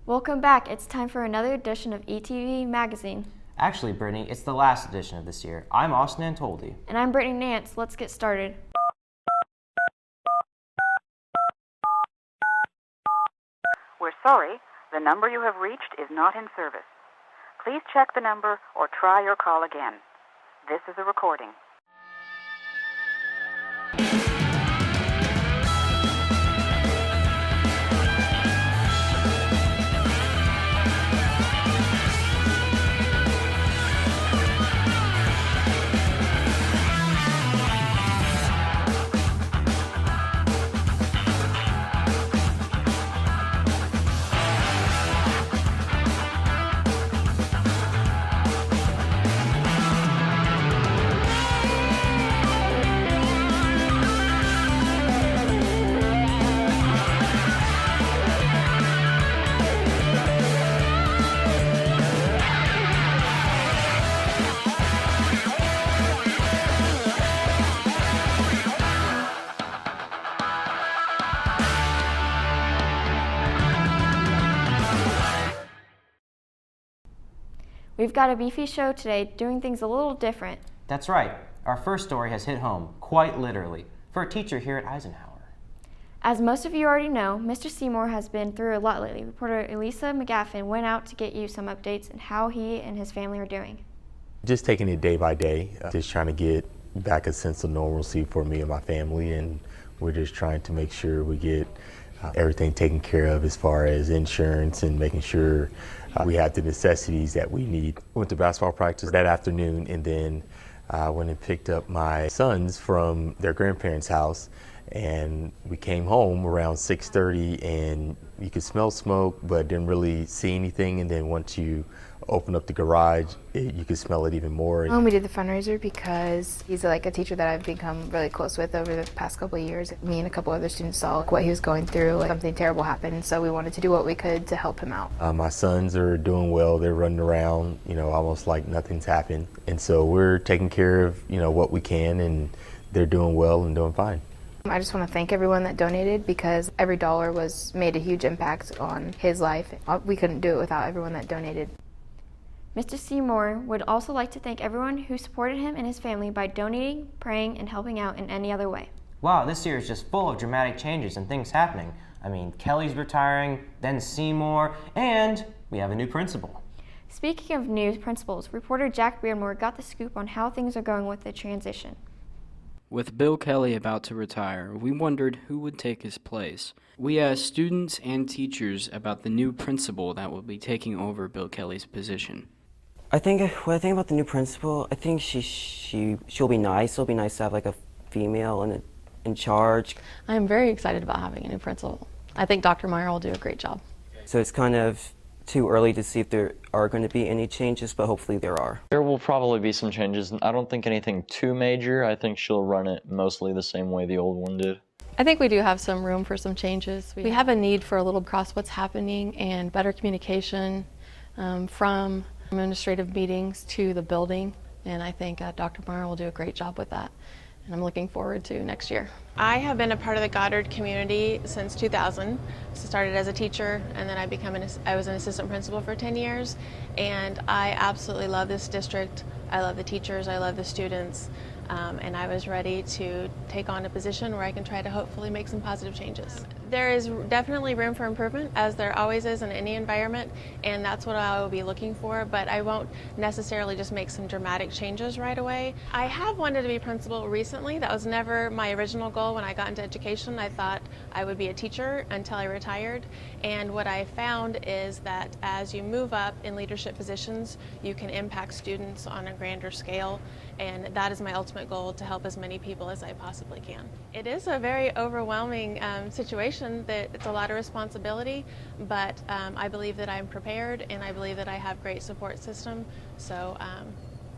Welcome back. It's time for another edition of ETV Magazine. Actually, Brittany, it's the last edition of this year. I'm Austin Antoldi. And I'm Brittany Nance. Let's get started. We're sorry, the number you have reached is not in service. Please check the number or try your call again. This is a recording. We've got a beefy show today, doing things a little different. That's right. Our first story has hit home, quite literally, for a teacher here at Eisenhower. As most of you already know, Mr. Seymour has been through a lot lately. Reporter Elisa McGaffin went out to get you some updates on how he and his family are doing. Just taking it day by day, just trying to get back a sense of normalcy for me and my family, and we're just trying to make sure we get everything taken care of as far as insurance and making sure we have the necessities that we need. Went to basketball practice that afternoon, and then went and picked up my sons from their grandparents' house, and we came home around 6:30, and you could smell smoke but didn't really see anything, and then once you open up the garage, you could smell it even more. We did the fundraiser because he's like a teacher that I've become really close with over the past couple of years. Me and a couple other students saw what he was going through, something terrible happened, so we wanted to do what we could to help him out. My sons are doing well. They're running around, almost like nothing's happened. And so we're taking care of, what we can, and they're doing well and doing fine. I just want to thank everyone that donated, because every dollar made a huge impact on his life. We couldn't do it without everyone that donated. Mr. Seymour would also like to thank everyone who supported him and his family by donating, praying, and helping out in any other way. Wow, this year is just full of dramatic changes and things happening. I mean, Kelly's retiring, then Seymour, and we have a new principal. Speaking of new principals, reporter Jack Beardmore got the scoop on how things are going with the transition. With Bill Kelly about to retire, we wondered who would take his place. We asked students and teachers about the new principal that will be taking over Bill Kelly's position. What I think about the new principal, I think she'll be nice. It'll be nice to have like a female in charge. I'm very excited about having a new principal. I think Dr. Meyer will do a great job. So it's kind of too early to see if there are going to be any changes, but hopefully there are. There will probably be some changes. I don't think anything too major. I think she'll run it mostly the same way the old one did. I think we do have some room for some changes. We have a need for a little across what's happening and better communication from administrative meetings to the building, and I think Dr. Meyer will do a great job with that, and I'm looking forward to next year. I have been a part of the Goddard community since 2000. So started as a teacher, and then I was an assistant principal for 10 years, and I absolutely love this district. I love the teachers, I love the students, and I was ready to take on a position where I can try to hopefully make some positive changes. There is definitely room for improvement, as there always is in any environment, and that's what I will be looking for, but I won't necessarily just make some dramatic changes right away. I have wanted to be principal recently. That was never my original goal when I got into education. I thought I would be a teacher until I retired, and what I found is that as you move up in leadership positions, you can impact students on a grander scale, and that is my ultimate goal, to help as many people as I possibly can. It is a very overwhelming situation. That it's a lot of responsibility, but I believe that I'm prepared, and I believe that I have great support system, so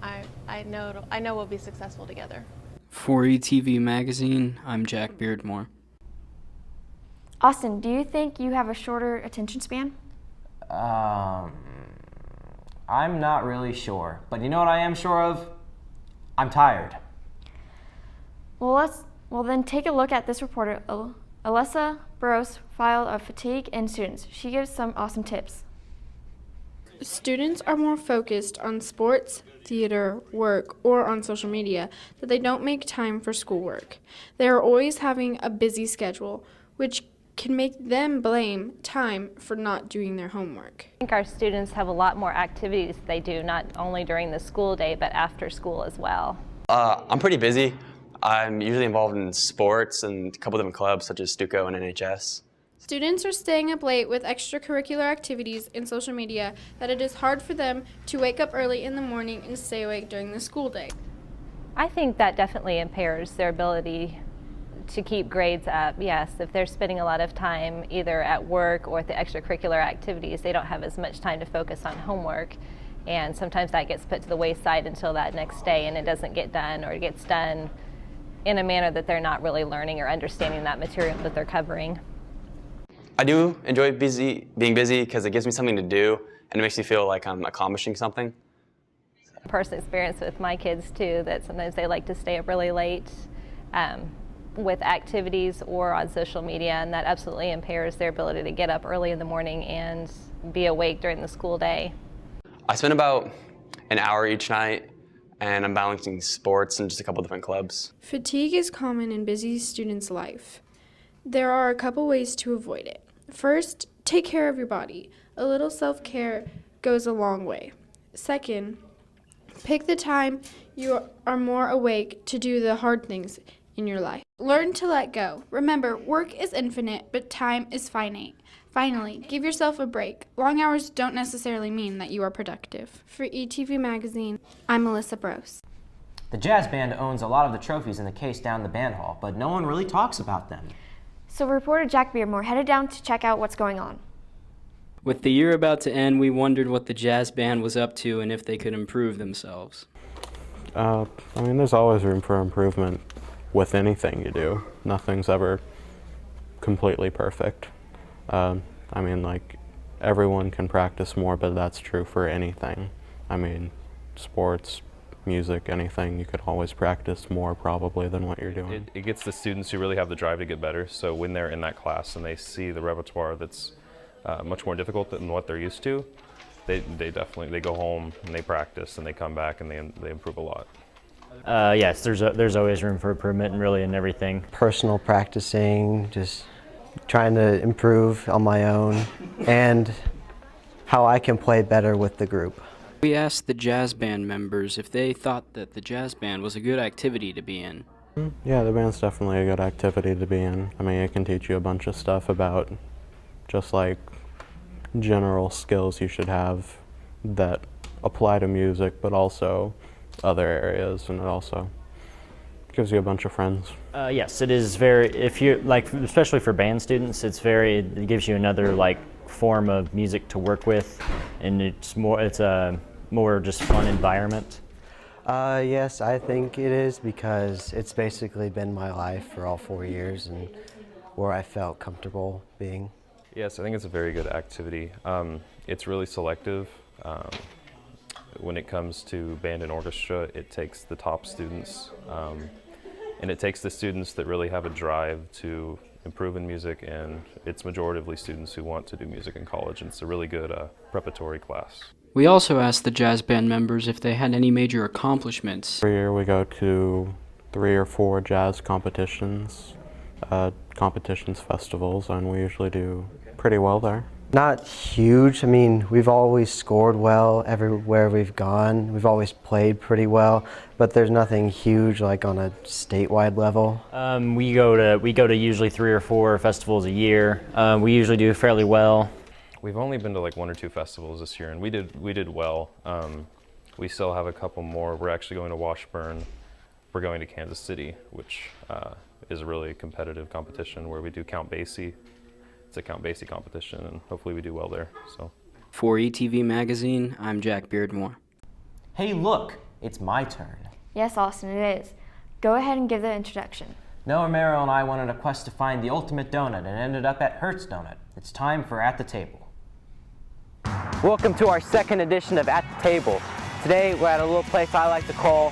I know we'll be successful together. For ETV Magazine, I'm Jack Beardmore. Austin, do you think you have a shorter attention span? I'm not really sure, but you know what I am sure of? I'm tired. Well, then take a look at this reporter, Alyssa Burrows' file of fatigue in students. She gives some awesome tips. Students are more focused on sports, theater, work, or on social media that they don't make time for schoolwork. They are always having a busy schedule, which can make them blame time for not doing their homework. I think our students have a lot more activities they do, not only during the school day, but after school as well. I'm pretty busy. I'm usually involved in sports and a couple different clubs such as Stuco and NHS. Students are staying up late with extracurricular activities and social media that it is hard for them to wake up early in the morning and stay awake during the school day. I think that definitely impairs their ability to keep grades up. Yes, if they're spending a lot of time either at work or at the extracurricular activities, they don't have as much time to focus on homework. And sometimes that gets put to the wayside until that next day and it doesn't get done, or it gets done in a manner that they're not really learning or understanding that material that they're covering. I do enjoy being busy because it gives me something to do and it makes me feel like I'm accomplishing something. Personal experience with my kids too, that sometimes they like to stay up really late with activities or on social media, and that absolutely impairs their ability to get up early in the morning and be awake during the school day. I spend about an hour each night and I'm balancing sports and just a couple different clubs. Fatigue is common in busy students' life. There are a couple ways to avoid it. First, take care of your body. A little self-care goes a long way. Second, pick the time you are more awake to do the hard things in your life. Learn to let go. Remember, work is infinite, but time is finite. Finally, give yourself a break. Long hours don't necessarily mean that you are productive. For ETV Magazine, I'm Melissa Brose. The jazz band owns a lot of the trophies in the case down the band hall, but no one really talks about them. So reporter Jack Beardmore headed down to check out what's going on. With the year about to end, we wondered what the jazz band was up to and if they could improve themselves. There's always room for improvement with anything you do. Nothing's ever completely perfect. Everyone can practice more, but that's true for anything. Sports, music, anything, you could always practice more probably than what you're doing. It gets the students who really have the drive to get better, so when they're in that class and they see the repertoire that's much more difficult than what they're used to, they go home and they practice and they come back and they improve a lot. Yes, there's always room for improvement and really in everything. Personal practicing, just trying to improve on my own, and how I can play better with the group. We asked the jazz band members if they thought that the jazz band was a good activity to be in. Yeah, the band's definitely a good activity to be in. It can teach you a bunch of stuff about just like general skills you should have that apply to music, but also other areas, and it also gives you a bunch of friends. Yes, it is very, especially for band students, it gives you another form of music to work with, and it's a more just fun environment. Yes, I think it is, because it's basically been my life for all 4 years and where I felt comfortable being. Yes, I think it's a very good activity. It's really selective. When it comes to band and orchestra, it takes the top students, and it takes the students that really have a drive to improve in music, and it's majoritively students who want to do music in college, and it's a really good preparatory class. We also asked the jazz band members if they had any major accomplishments. Every year we go to 3 or 4 jazz competitions, festivals, and we usually do pretty well there. Not huge. We've always scored well everywhere we've gone. We've always played pretty well, but there's nothing huge on a statewide level. We go to usually 3 or 4 festivals a year. We usually do fairly well. We've only been to 1 or 2 festivals this year, and we did well. We still have a couple more. We're actually going to Washburn. We're going to Kansas City, which is a really competitive competition where we do Count Basie. It's a Count Basie competition, and hopefully we do well there. So, for ETV Magazine, I'm Jack Beardmore. Hey, look, it's my turn. Yes, Austin, it is. Go ahead and give the introduction. Noah Merrill and I went on a quest to find the ultimate donut and ended up at Hertz Donut. It's time for At the Table. Welcome to our second edition of At the Table. Today we're at a little place I like to call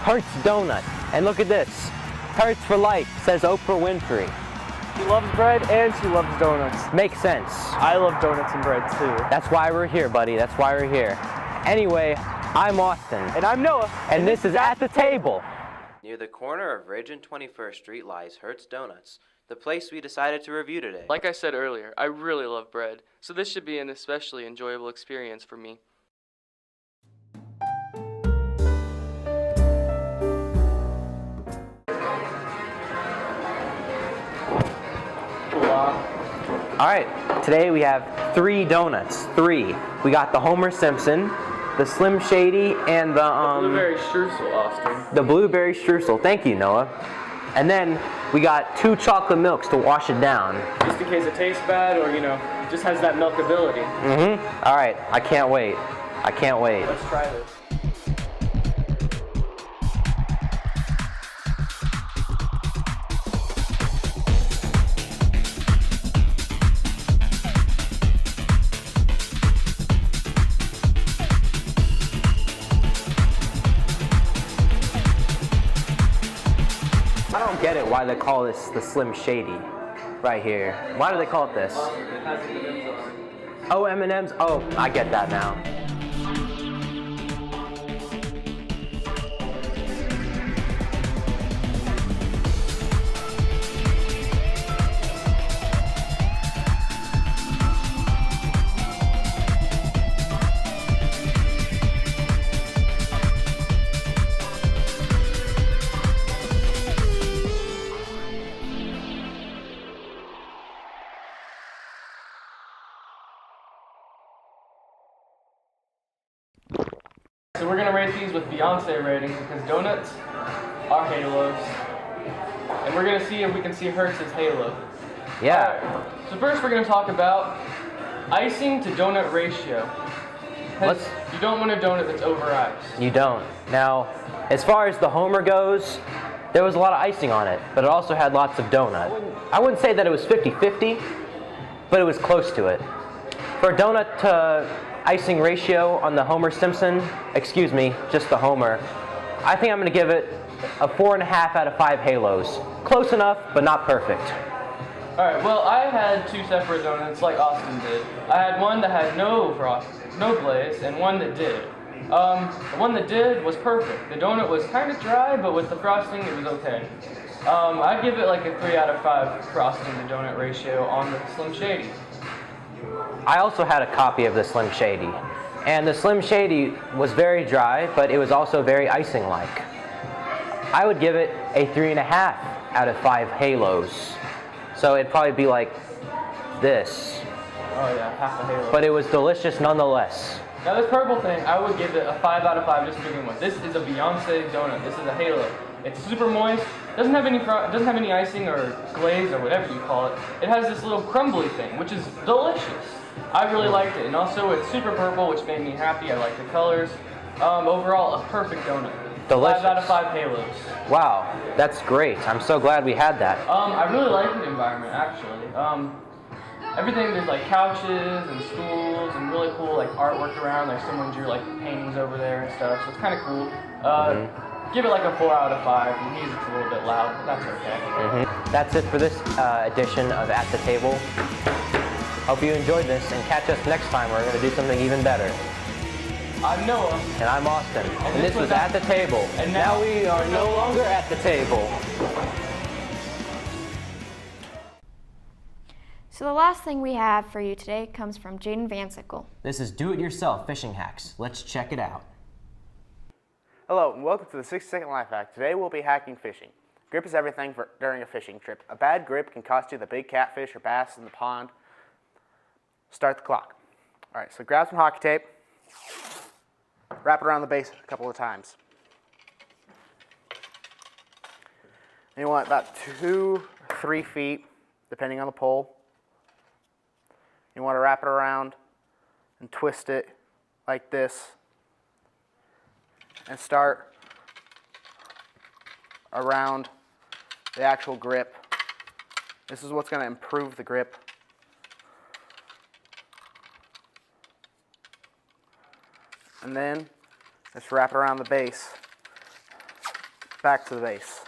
Hertz Donut. And look at this, Hertz for life, says Oprah Winfrey. She loves bread and she loves donuts. Makes sense. I love donuts and bread too. That's why we're here, buddy. That's why we're here. Anyway, I'm Austin. And I'm Noah. And this is At the Table. Near the corner of Ridge and 21st Street lies Hertz Donuts, the place we decided to review today. Like I said earlier, I really love bread, so this should be an especially enjoyable experience for me. All right, today we have 3 donuts. 3. We got the Homer Simpson, the Slim Shady, and the blueberry streusel, Austin. The blueberry streusel. Thank you, Noah. And then we got 2 chocolate milks to wash it down. Just in case it tastes bad or, just has that milkability. All right, I can't wait. I can't wait. Let's try this. I don't get it why they call this the Slim Shady right here. Why do they call it this? It has M&Ms on it. Oh, M&Ms? Oh, I get that now. So we're going to rate these with Beyonce ratings because donuts are halos. And we're going to see if we can see Hertz's halo. Yeah. Right. So first we're going to talk about icing to donut ratio. You don't want a donut that's over iced. You don't. Now, as far as the Homer goes, there was a lot of icing on it, but it also had lots of donut. I wouldn't say that it was 50-50, but it was close to it. For a donut to icing ratio on the Homer Simpson, excuse me, just the Homer, I think I'm going to give it a 4.5 out of 5 halos. Close enough, but not perfect. Alright, well I had 2 separate donuts like Austin did. I had one that had no glaze, and one that did. The one that did was perfect. The donut was kind of dry, but with the frosting it was okay. I'd give it like a 3 out of 5 frosting to donut ratio on the Slim Shady. I also had a copy of the Slim Shady, and the Slim Shady was very dry, but it was also very icing-like. I would give it a 3.5 out of 5 halos. So it'd probably be like this. Oh yeah, half a halo. But it was delicious nonetheless. Now this purple thing, I would give it a 5 out of 5 just to begin with. This is a Beyonce donut. This is a halo. It's super moist. Doesn't have any icing or glaze or whatever you call it. It has this little crumbly thing, which is delicious. I really liked it, and also it's super purple, which made me happy. I like the colors. Overall, a perfect donut. Delicious. 5 out of 5 halos. Wow, that's great. I'm so glad we had that. I really like the environment actually. Everything, there's like couches and stools and really cool like artwork around. Like someone drew like paintings over there and stuff, so it's kind of cool. Give it like a 4 out of 5. The music's a little bit loud, but that's okay. That's it for this edition of At the Table. Hope you enjoyed this, and catch us next time. We're going to do something even better. I'm Noah. And I'm Austin. And this was At the Table. And now we are no longer at the table. So the last thing we have for you today comes from Jaden Van Sickle. This is do-it-yourself fishing hacks. Let's check it out. Hello and welcome to the 60-second life hack. Today we'll be hacking fishing. Grip is everything during a fishing trip. A bad grip can cost you the big catfish or bass in the pond. Start the clock. All right, so grab some hockey tape, wrap it around the base a couple of times. And you want about 2 or 3 feet, depending on the pole. You want to wrap it around and twist it like this and start around the actual grip. This is what's going to improve the grip. And then just wrap it around the base, back to the base.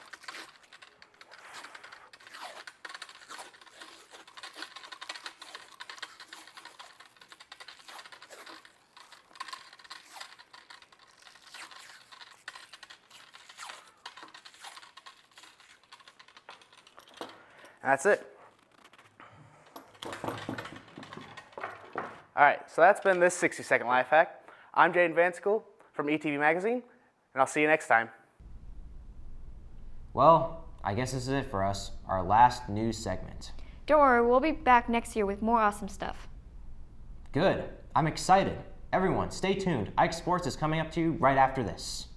And that's it. All right, so that's been this 60-second life hack. I'm Jaden Vansickle from ETV Magazine, and I'll see you next time. Well, I guess this is it for us, our last news segment. Don't worry, we'll be back next year with more awesome stuff. Good. I'm excited. Everyone, stay tuned. Ike Sports is coming up to you right after this.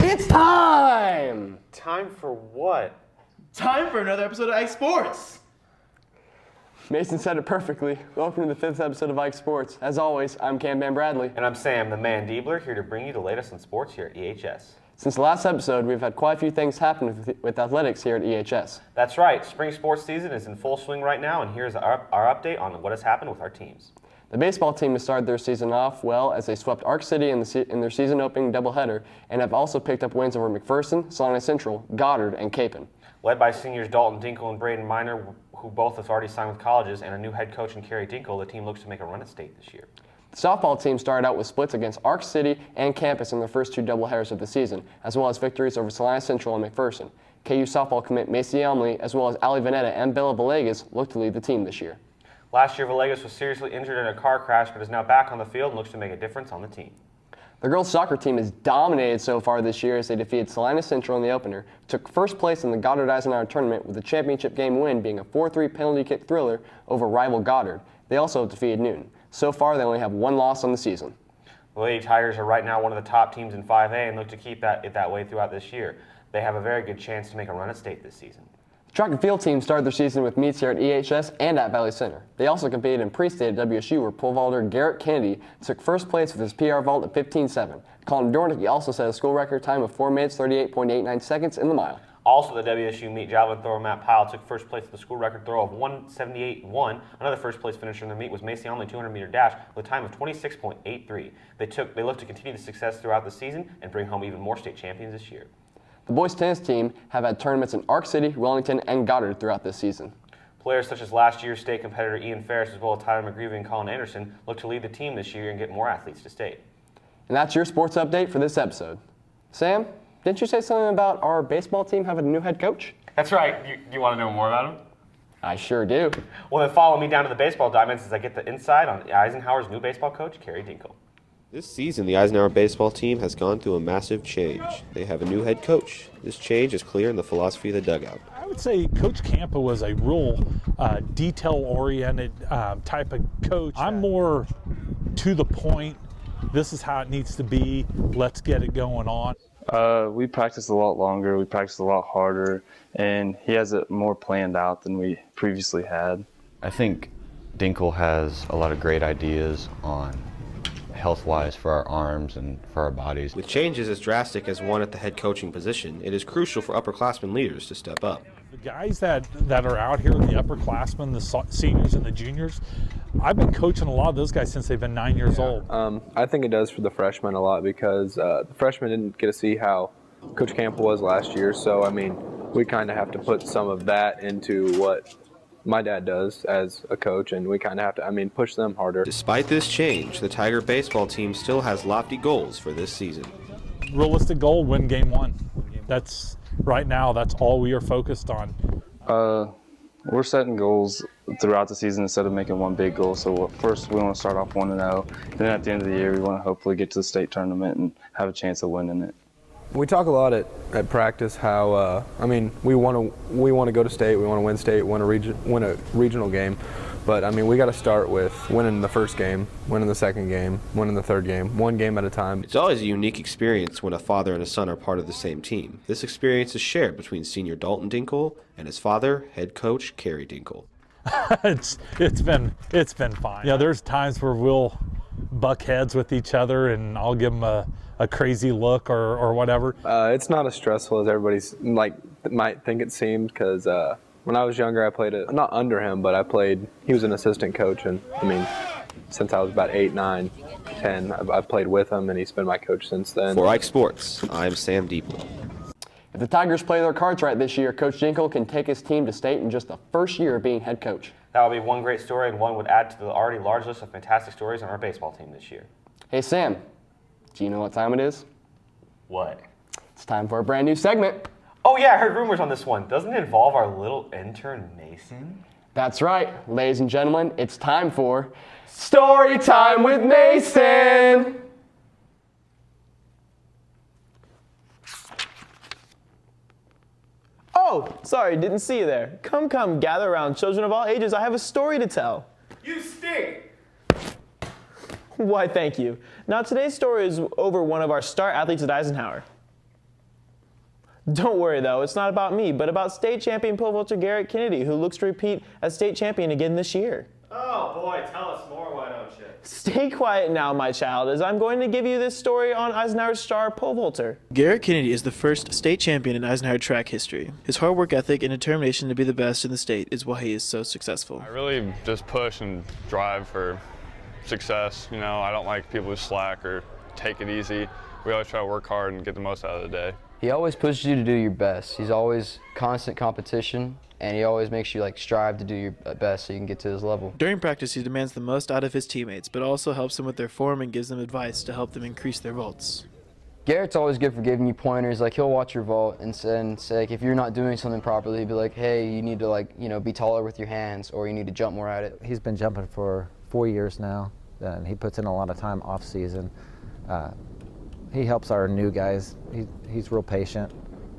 It's time! Time for what? Time for another episode of Ike Sports! Mason said it perfectly. Welcome to the 5th episode of Ike Sports. As always, I'm Cam Van Bradley. And I'm Sam, the man Diebler, here to bring you the latest on sports here at EHS. Since the last episode, we've had quite a few things happen with athletics here at EHS. That's right. Spring sports season is in full swing right now, and here's our update on what has happened with our teams. The baseball team has started their season off well as they swept Arc City in their season opening doubleheader and have also picked up wins over McPherson, Salina Central, Goddard, and Capon. Led by seniors Dalton Dinkle and Braden Miner, who both have already signed with colleges, and a new head coach in Kerry Dinkle, the team looks to make a run at state this year. The softball team started out with splits against Arc City and Campus in their first 2 doubleheaders of the season, as well as victories over Salina Central and McPherson. KU softball commit Macy Elmley, as well as Ali Vanetta and Bella Villegas, look to lead the team this year. Last year, Villegas was seriously injured in a car crash, but is now back on the field and looks to make a difference on the team. The girls' soccer team has dominated so far this year as they defeated Salina Central in the opener, took first place in the Goddard Eisenhower tournament with the championship game win being a 4-3 penalty kick thriller over rival Goddard. They also defeated Newton. So far, they only have 1 loss on the season. The Lady Tigers are right now one of the top teams in 5A and look to keep it that way throughout this year. They have a very good chance to make a run at state this season. The track and field team started their season with meets here at EHS and at Valley Center. They also competed in pre-state at WSU where pole vaulter Garrett Kennedy took first place with his PR vault at 15.7. Colin Dornick also set a school record time of 4 minutes 38.89 seconds in the mile. Also, the WSU meet javelin thrower Matt Pyle took first place with the school record throw of 178.1. Another first place finisher in the meet was Macy Elmley 200-meter dash with a time of 26.83. They look to continue the success throughout the season and bring home even more state champions this year. The boys tennis team have had tournaments in Arc City, Wellington, and Goddard throughout this season. Players such as last year's state competitor Ian Ferris as well as Tyler McGreevy and Colin Anderson look to lead the team this year and get more athletes to state. And that's your sports update for this episode. Sam, didn't you say something about our baseball team having a new head coach? That's right. You want to know more about him? I sure do. Well, then follow me down to the baseball diamonds as I get the inside on Eisenhower's new baseball coach, Kerry Dinkle. This season, the Eisenhower baseball team has gone through a massive change. They have a new head coach. This change is clear in the philosophy of the dugout. I would say Coach Campa was a real detail-oriented type of coach. I'm more to the point. This is how it needs to be. Let's get it going on. We practiced a lot longer. We practiced a lot harder, and he has it more planned out than we previously had. I think Dinkle has a lot of great ideas on health-wise for our arms and for our bodies. With changes as drastic as one at the head coaching position, it is crucial for upperclassmen leaders to step up. The guys that are out here, the upperclassmen, the seniors and the juniors, I've been coaching a lot of those guys since they've been 9 years old. I think it does for the freshmen a lot because the freshmen didn't get to see how Coach Camp was last year. So, I mean, we kind of have to put some of that into what my dad does as a coach, and we kind of have to, push them harder. Despite this change, the Tiger baseball team still has lofty goals for this season. Realistic goal, win game 1. That's right now, that's all we are focused on. We're setting goals throughout the season instead of making one big goal. So first we want to start off 1-0. Then at the end of the year, we want to hopefully get to the state tournament and have a chance of winning it. We talk a lot at practice how we want to go to state, we want to win state, win a regional game, but we got to start with winning the first game, winning the second game, winning the third game, one game at a time. It's always a unique experience when a father and a son are part of the same team. This experience is shared between senior Dalton Dinkle and his father, head coach Kerry Dinkle. it's been fine. Yeah, there's times where we'll buck heads with each other, and I'll give them a crazy look or whatever. It's not as stressful as everybody's might think it seemed, because when I was younger, I played not under him, but he was an assistant coach, and I mean, since I was about 8, 9, 10, I've played with him, and he's been my coach since then. For Ike Sports, I'm Sam Diepler. If the Tigers play their cards right this year, Coach Dinkle can take his team to state in just the first year of being head coach. That would be one great story, and one would add to the already large list of fantastic stories on our baseball team this year. Hey Sam, do you know what time it is? What? It's time for a brand new segment. Oh yeah, I heard rumors on this one. Doesn't it involve our little intern Mason? That's right, ladies and gentlemen, it's time for Story Time with Mason! Oh, sorry, didn't see you there. Come, gather around, children of all ages. I have a story to tell. You stink! Why, thank you. Now, today's story is over one of our star athletes at Eisenhower. Don't worry, though. It's not about me, but about state champion pole vaulter Garrett Kennedy, who looks to repeat as state champion again this year. Oh boy, tell us more, why don't you? Stay quiet now, my child, as I'm going to give you this story on Eisenhower's star pole vaulter. Garrett Kennedy is the first state champion in Eisenhower track history. His hard work ethic and determination to be the best in the state is why he is so successful. I really just push and drive for success. You know, I don't like people who slack or take it easy. We always try to work hard and get the most out of the day. He always pushes you to do your best. He's always constant competition, and he always makes you strive to do your best so you can get to his level. During practice, he demands the most out of his teammates, but also helps them with their form and gives them advice to help them increase their vaults. Garrett's always good for giving you pointers. He'll watch your vault and say, if you're not doing something properly, he'll be like, hey, you need to be taller with your hands, or you need to jump more at it. He's been jumping for 4 years now, and he puts in a lot of time off season. He helps our new guys. He's real patient.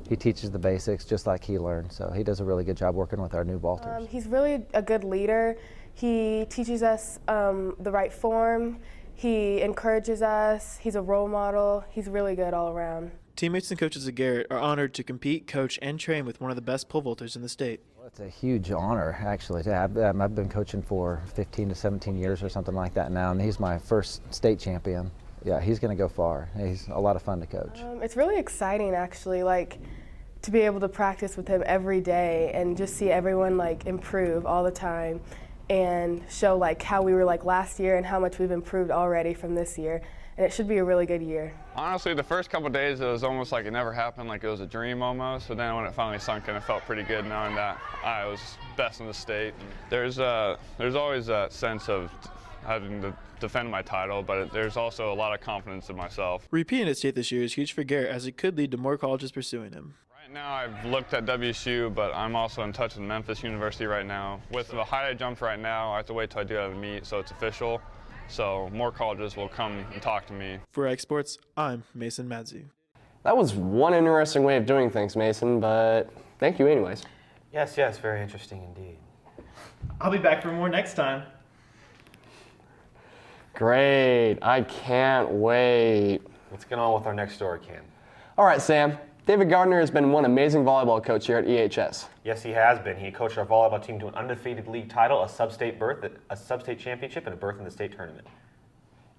He teaches the basics just like he learned, so he does a really good job working with our new vaulters. He's really a good leader. He teaches us the right form. He encourages us. He's a role model. He's really good all around. Teammates and coaches of Garrett are honored to compete, coach, and train with one of the best pole vaulters in the state. Well, it's a huge honor, actually, to have them. I've been coaching for 15 to 17 years or something like that now, and he's my first state champion. Yeah, he's going to go far. He's a lot of fun to coach. It's really exciting, actually, to be able to practice with him every day and just see everyone improve all the time and show how we were last year and how much we've improved already from this year. And it should be a really good year. Honestly, the first couple of days, it was almost like it never happened, like it was a dream almost. But then when it finally sunk in, it felt pretty good knowing that I was best in the state. There's always that sense of having to defend my title, but there's also a lot of confidence in myself. Repeating at state this year is huge for Garrett, as it could lead to more colleges pursuing him. Right now I've looked at WSU, but I'm also in touch with Memphis University right now. With the height I jumped right now, I have to wait till I do have a meet, so it's official. So more colleges will come and talk to me. For Ike Sports, I'm Mason Madzu. That was one interesting way of doing things, Mason, but thank you anyways. Yes, very interesting indeed. I'll be back for more next time. Great, I can't wait. Let's get on with our next story, Cam. All right, Sam. David Gardner has been one amazing volleyball coach here at EHS. Yes, he has been. He coached our volleyball team to an undefeated league title, a sub-state berth, a sub-state championship, and a berth in the state tournament.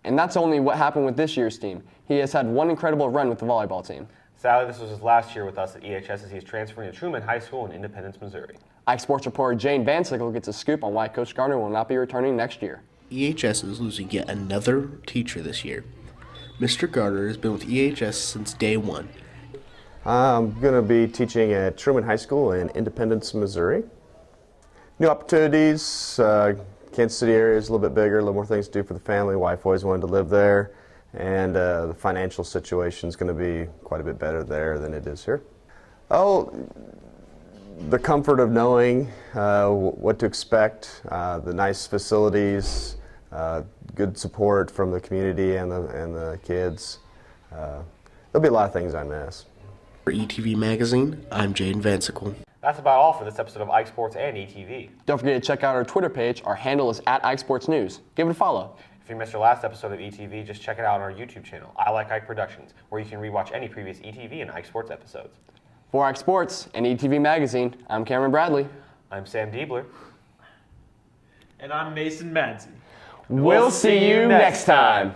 And that's only what happened with this year's team. He has had one incredible run with the volleyball team. Sadly, this was his last year with us at EHS as he is transferring to Truman High School in Independence, Missouri. Ike Sports reporter Jane Van Sickle gets a scoop on why Coach Gardner will not be returning next year. EHS is losing yet another teacher this year. Mr. Gardner has been with EHS since day one. I'm going to be teaching at Truman High School in Independence, Missouri. New opportunities. Kansas City area is a little bit bigger, a little more things to do for the family. Wife always wanted to live there, and the financial situation is going to be quite a bit better there than it is here. Oh, the comfort of knowing what to expect, the nice facilities, good support from the community and the kids. There'll be a lot of things I miss. For ETV Magazine, I'm Jaden Van Sickle. That's about all for this episode of Ike Sports and ETV. Don't forget to check out our Twitter page. Our handle is @IkeSportsNews. Give it a follow. If you missed our last episode of ETV, just check it out on our YouTube channel, I Like Ike Productions, where you can rewatch any previous ETV and Ike Sports episodes. For Ike Sports and ETV Magazine, I'm Cameron Bradley. I'm Sam Diebler. And I'm Mason Madsen. We'll see you next time.